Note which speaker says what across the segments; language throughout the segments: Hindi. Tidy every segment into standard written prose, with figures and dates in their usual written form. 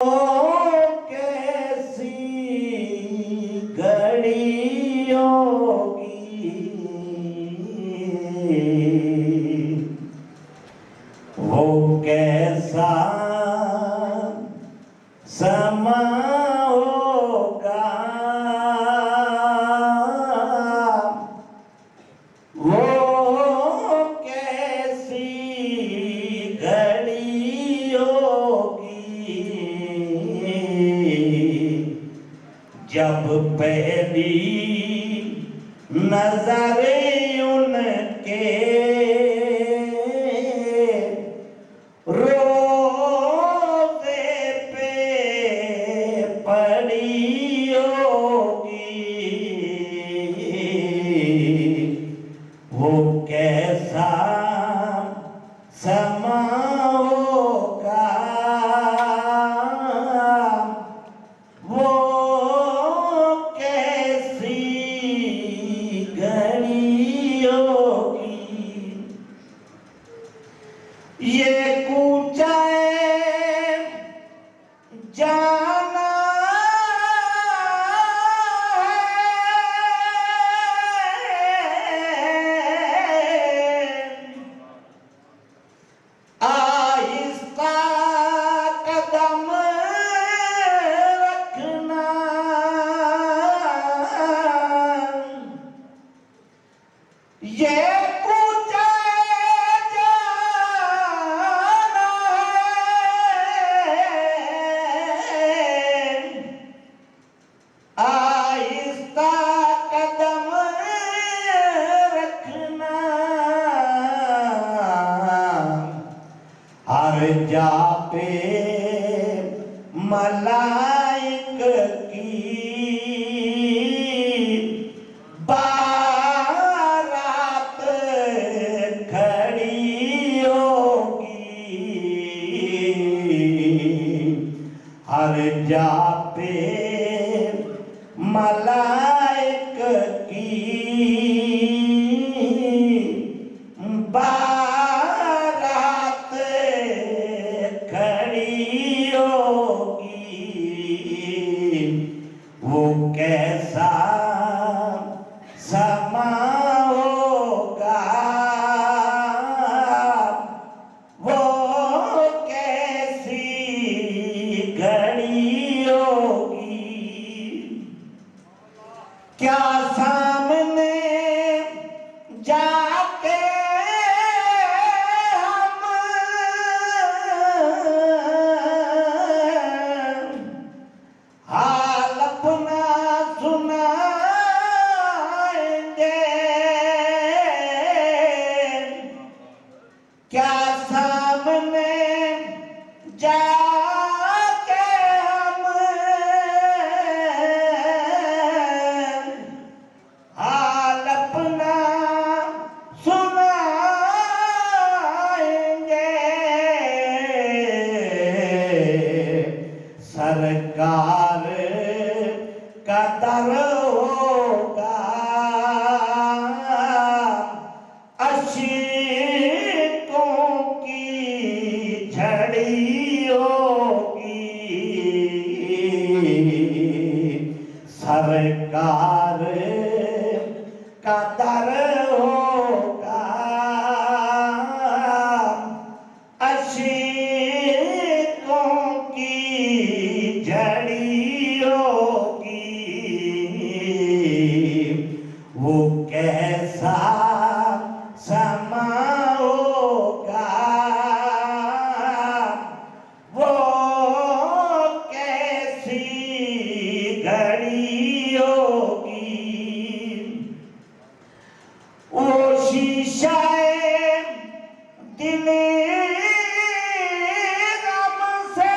Speaker 1: कैसी घड़ी होगी वो कैसा समा होगा वो कैसी घड़ी होगी जब पहली नजर उनके रोज़े पे पड़ी होगी वो कैसा समा होगा वो कैसी घड़ी होगी ये कूचा जाना आहिस्ता कदम रखना ये कूचा जाना आहिस्ता कदम रखना हर जा पे मलाइक की बारात खड़ी होगी हर जा पे मलाइक की बारात खड़ी होगी वो कैसा समा होगा वो कैसी घड़ी होगी क्या सामने जाके हम हाल अपना सुनाएंगे क्या सामने जाके हम हाल अपना सुनाएंगे सरकार का दर होगा अशीकों की झड़ी होगी सरकार का दर होगा अशीकों की झड़ी होगी वो कैसा समा होगा वो कैसी घड़ी होगी वो शीशा दिल गम से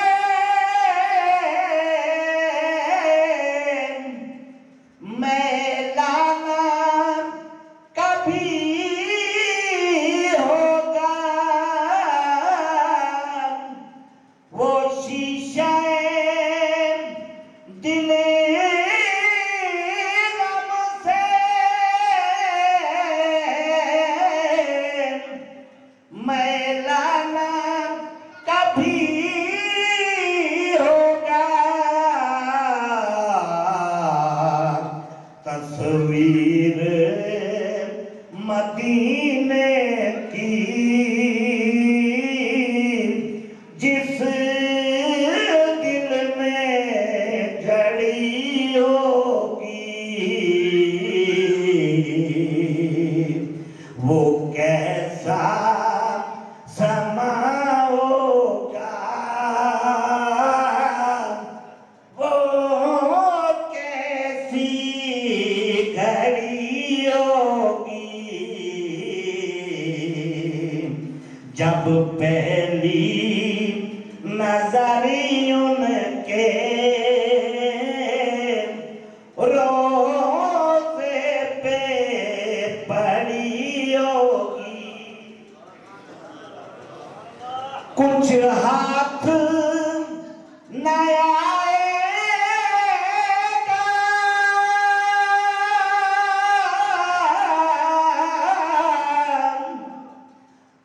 Speaker 1: आएगा,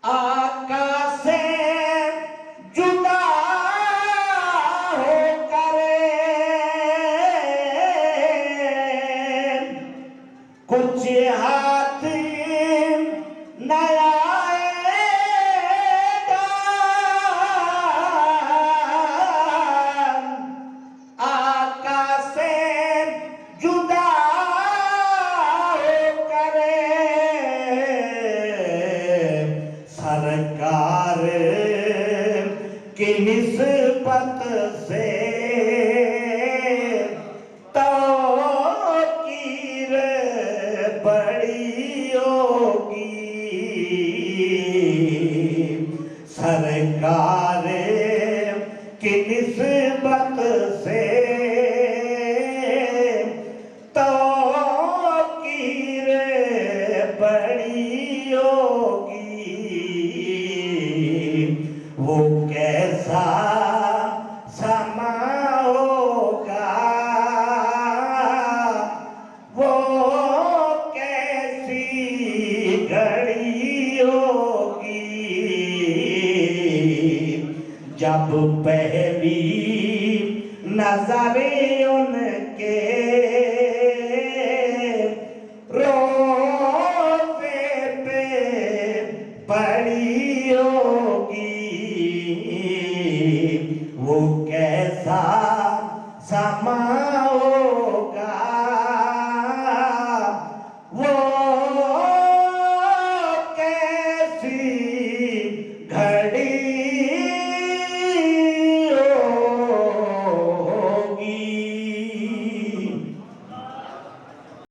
Speaker 1: आका से जुदा होकर कुछ हाथ न आएगा, आका से जुदा होकर सरकार की निस्बत से तौकीर बड़ी होगी, सरकार की निस्बत से तौकीर बड़ी होगी। वो कैसा समा होगा, वो कैसी घड़ी होगी, जब पहली नजर उनके